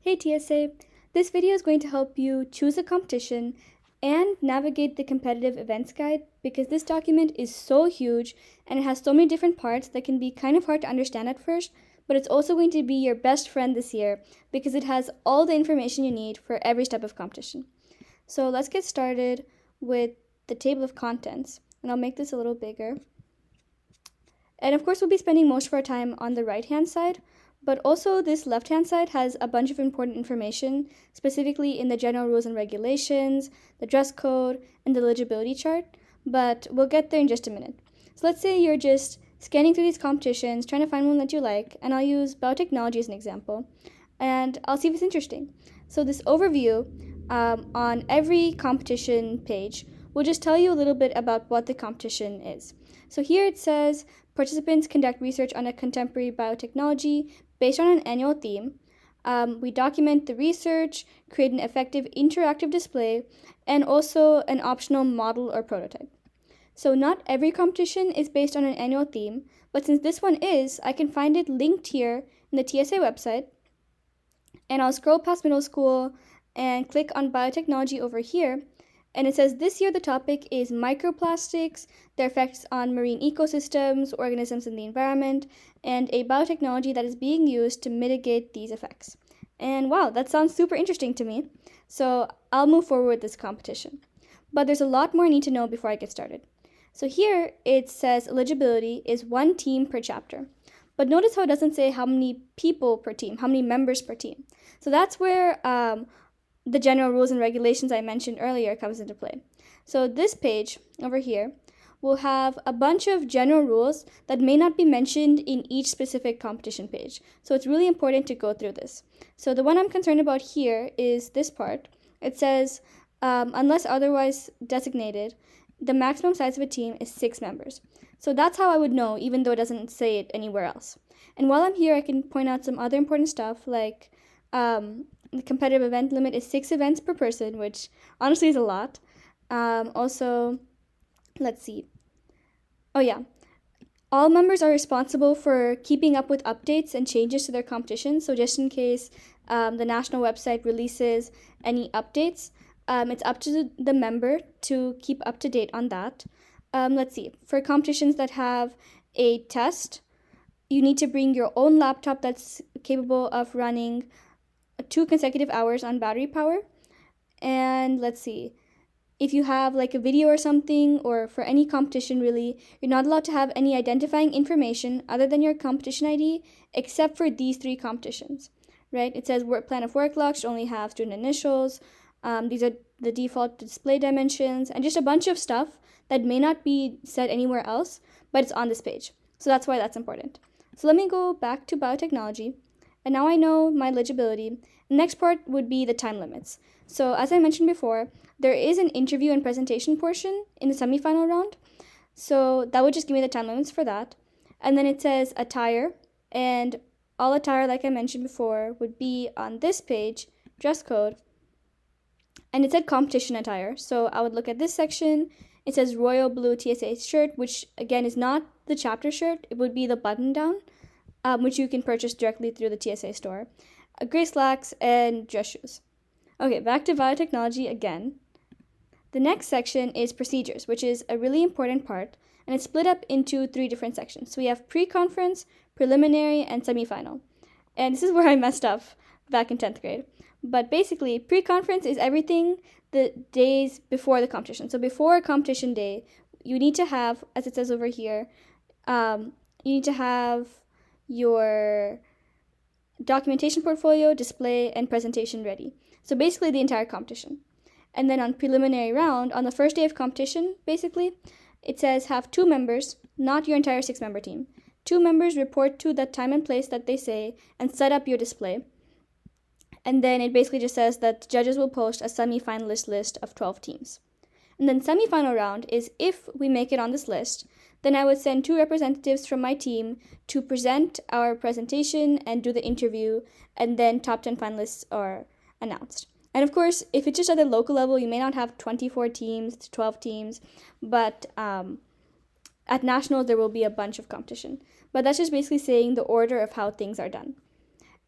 Hey TSA, this video is going to help you choose a competition and navigate the competitive events guide because this document is so huge and it has so many different parts that can be kind of hard to understand at first, but it's also going to be your best friend this year because it has all the information you need for every step of competition. So let's get started with the table of contents, and I'll make this a little bigger. And of course, we'll be spending most of our time on the right-hand side, but also this left-hand side has a bunch of important information, specifically in the general rules and regulations, the dress code, and the eligibility chart, but we'll get there in just a minute. So let's say you're just scanning through these competitions, trying to find one that you like, and I'll use biotechnology as an example, and I'll see if it's interesting. So this overview on every competition page will just tell you a little bit about what the competition is. So here it says, participants conduct research on a contemporary biotechnology based on an annual theme. We document the research, create an effective interactive display, and also an optional model or prototype. So not every competition is based on an annual theme, but since this one is, I can find it linked here in the TSA website. And I'll scroll past middle school and click on biotechnology over here. And it says this year the topic is microplastics, their effects on marine ecosystems, organisms in the environment, and a biotechnology that is being used to mitigate these effects. And wow, that sounds super interesting to me. So I'll move forward with this competition. But there's a lot more I need to know before I get started. So here it says eligibility is 1 team per chapter. But notice how it doesn't say how many people per team, how many members per team. So that's where the general rules and regulations I mentioned earlier comes into play. So this page over here will have a bunch of general rules that may not be mentioned in each specific competition page. So it's really important to go through this. So the one I'm concerned about here is this part. It says, unless otherwise designated, the maximum size of a team is 6 members. So that's how I would know, even though it doesn't say it anywhere else. And while I'm here, I can point out some other important stuff like the competitive event limit is 6 events per person, which honestly is a lot. Also, let's see. Oh yeah. All members are responsible for keeping up with updates and changes to their competition. So just in case the national website releases any updates, it's up to the member to keep up to date on that. Let's see. For competitions that have a test, you need to bring your own laptop that's capable of running 2 consecutive hours on battery power. And let's see, if you have like a video or something, or for any competition really, you're not allowed to have any identifying information other than your competition ID, except for these 3 competitions, right? It says plan of work log should only have student initials. These are the default display dimensions, and just a bunch of stuff that may not be said anywhere else, but it's on this page. So that's why that's important. So let me go back to biotechnology. And now I know my eligibility. The next part would be the time limits. So as I mentioned before, there is an interview and presentation portion in the semifinal round. So that would just give me the time limits for that. And then it says attire. And all attire, like I mentioned before, would be on this page, dress code. And it said competition attire. So I would look at this section. It says royal blue TSA shirt, which again is not the chapter shirt. It would be the button down. Which you can purchase directly through the TSA store, gray slacks, and dress shoes. Okay, back to biotechnology again. The next section is procedures, which is a really important part, and it's split up into 3 different sections. So we have pre-conference, preliminary, and semifinal. And this is where I messed up back in 10th grade. But basically, pre-conference is everything the days before the competition. So before competition day, you need to have, as it says over here, you need to have your documentation portfolio, display, and presentation ready. So basically the entire competition. And then on preliminary round, on the first day of competition, basically, it says have 2 members, not your entire 6-member team. 2 members report to the time and place that they say and set up your display. And then it basically just says that judges will post a semi-finalist list of 12 teams. And then semi-final round is if we make it on this list, then I would send 2 representatives from my team to present our presentation and do the interview, and then top 10 finalists are announced. And of course, if it's just at the local level, you may not have 24 teams to 12 teams, but at nationals, there will be a bunch of competition. But that's just basically saying the order of how things are done.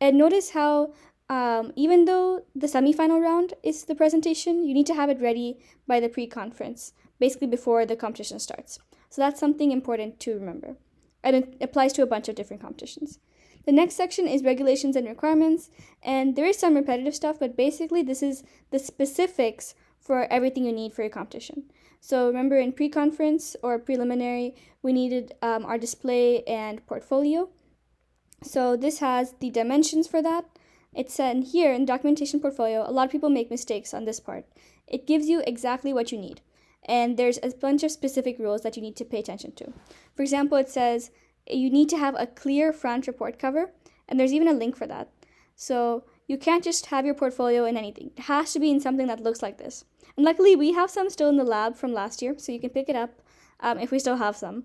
And notice how even though the semifinal round is the presentation, you need to have it ready by the pre-conference, basically before the competition starts. So that's something important to remember. And it applies to a bunch of different competitions. The next section is regulations and requirements, and there is some repetitive stuff, but basically this is the specifics for everything you need for your competition. So remember, in pre-conference or preliminary, we needed our display and portfolio. So this has the dimensions for that. It's said here in documentation portfolio, a lot of people make mistakes on this part. It gives you exactly what you need. And there's a bunch of specific rules that you need to pay attention to. For example, it says you need to have a clear front report cover, and there's even a link for that. So you can't just have your portfolio in anything. It has to be in something that looks like this. And luckily, we have some still in the lab from last year, so you can pick it up if we still have some,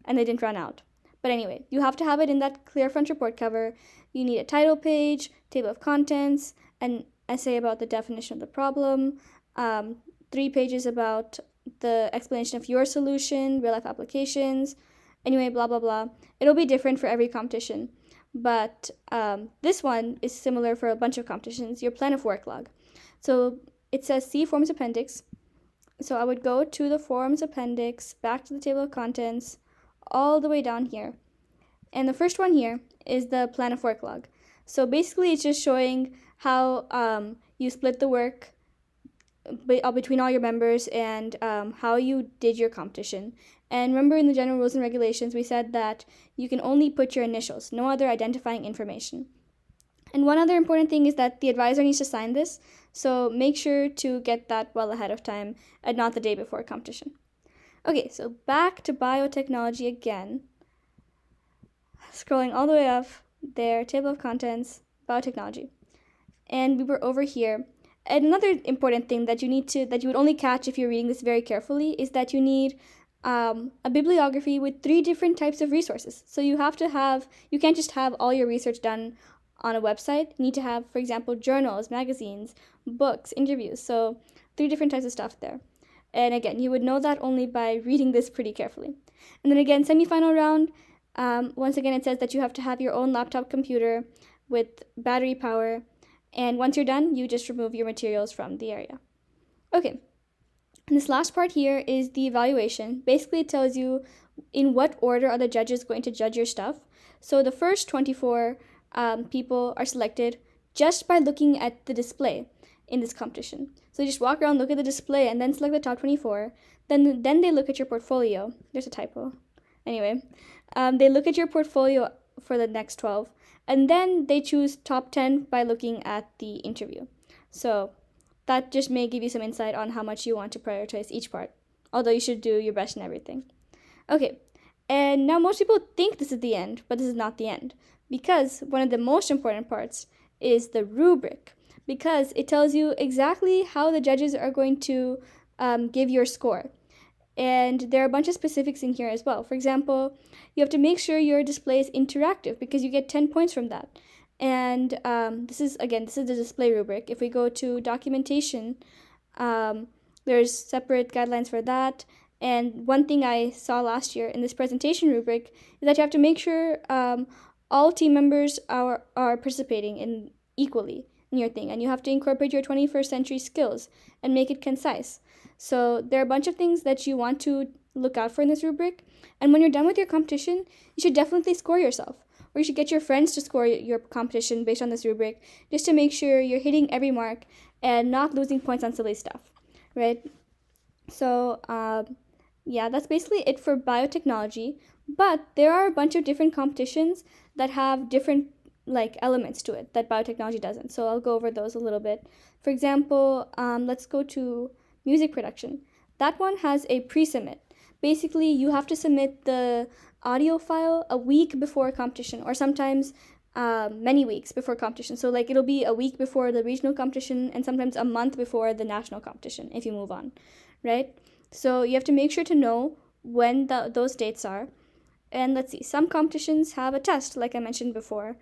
and they didn't run out. But anyway, you have to have it in that clear front report cover. You need a title page, table of contents, an essay about the definition of the problem, 3 pages about the explanation of your solution, real life applications, anyway, blah, blah, blah. It'll be different for every competition, but this one is similar for a bunch of competitions, your plan of work log. So it says see forms appendix. So I would go to the forms appendix, back to the table of contents, all the way down here. And the first one here is the plan of work log. So basically it's just showing how you split the work between all your members and how you did your competition. And remember, in the general rules and regulations, we said that you can only put your initials, no other identifying information. And one other important thing is that the advisor needs to sign this, so make sure to get that well ahead of time and not the day before competition. Okay, so back to biotechnology again. Scrolling all the way up there, table of contents, biotechnology. And we were over here. And another important thing that you would only catch if you're reading this very carefully is that you need a bibliography with 3 different types of resources. So you can't just have all your research done on a website. You need to have, for example, journals, magazines, books, interviews. So 3 different types of stuff there. And again, you would know that only by reading this pretty carefully. And then again, semifinal round, once again, it says that you have to have your own laptop computer with battery power. And once you're done, you just remove your materials from the area. Okay, and this last part here is the evaluation. Basically, it tells you in what order are the judges going to judge your stuff. So the first 24 people are selected just by looking at the display in this competition. So you just walk around, look at the display, and then select the top 24. Then they look at your portfolio. There's a typo. Anyway, they look at your portfolio for the next 12. And then they choose top 10 by looking at the interview. So that just may give you some insight on how much you want to prioritize each part, although you should do your best in everything. Okay, and now most people think this is the end, but this is not the end, because one of the most important parts is the rubric, because it tells you exactly how the judges are going to give your score. And there are a bunch of specifics in here as well. For example, you have to make sure your display is interactive because you get 10 points from that. And this is the display rubric. If we go to documentation, there's separate guidelines for that. And one thing I saw last year in this presentation rubric is that you have to make sure all team members are participating in equally in your thing. And you have to incorporate your 21st century skills and make it concise. So there are a bunch of things that you want to look out for in this rubric. And when you're done with your competition, you should definitely score yourself. Or you should get your friends to score your competition based on this rubric, just to make sure you're hitting every mark and not losing points on silly stuff, right? So, that's basically it for biotechnology. But there are a bunch of different competitions that have different elements to it that biotechnology doesn't. So I'll go over those a little bit. For example, let's go to music production. That one has a pre-submit. Basically, you have to submit the audio file a week before a competition, or sometimes many weeks before competition. So it'll be a week before the regional competition and sometimes a month before the national competition if you move on, right? So you have to make sure to know when those dates are. And let's see, some competitions have a test, like I mentioned before.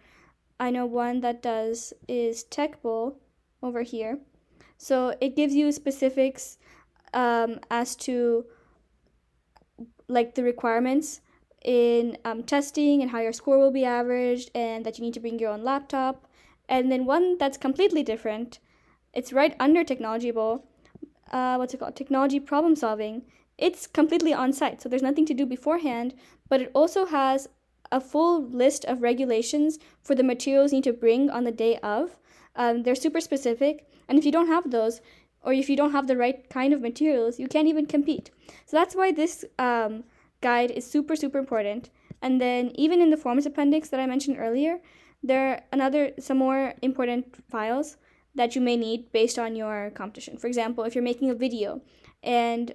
I know one that does is Tech Bowl over here. So it gives you specifics as to the requirements in testing and how your score will be averaged, and that you need to bring your own laptop And then one that's completely different, it's right under technology bowl. What's it called? Technology problem solving. It's completely on site, so there's nothing to do beforehand, but it also has a full list of regulations for the materials you need to bring on the day of. They're super specific, and if you don't have those, or if you don't have the right kind of materials, you can't even compete. So that's why this guide is super, super important. And then even in the forms appendix that I mentioned earlier, there are some more important files that you may need based on your competition. For example, if you're making a video and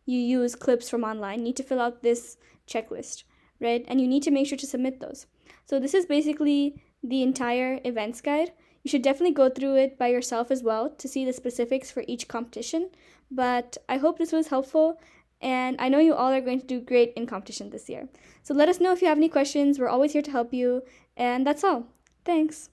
you use clips from online, you need to fill out this checklist, right? And you need to make sure to submit those. So this is basically the entire events guide. You should definitely go through it by yourself as well to see the specifics for each competition. But I hope this was helpful, and I know you all are going to do great in competition this year. So let us know if you have any questions. We're always here to help you. And that's all. Thanks.